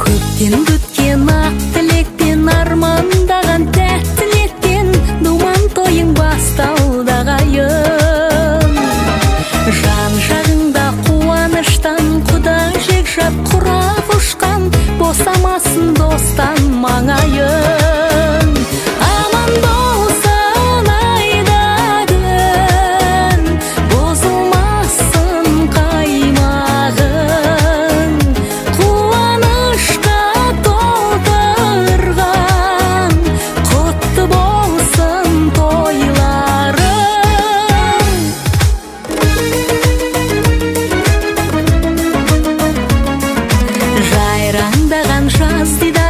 Көптен күткен ақ тілекпен, армандаған тәтті ниетпен, думан тойың басталдағайын. Жан жағыңда қуаныштан құда жекжат құрап ұшқан, босамасын достан маңайын. Аман болсын айда күн, бұзылмасын қаймағың, қуанышқа толтырған, құтты болсын тойларың. Жайраңдаған жаз дидар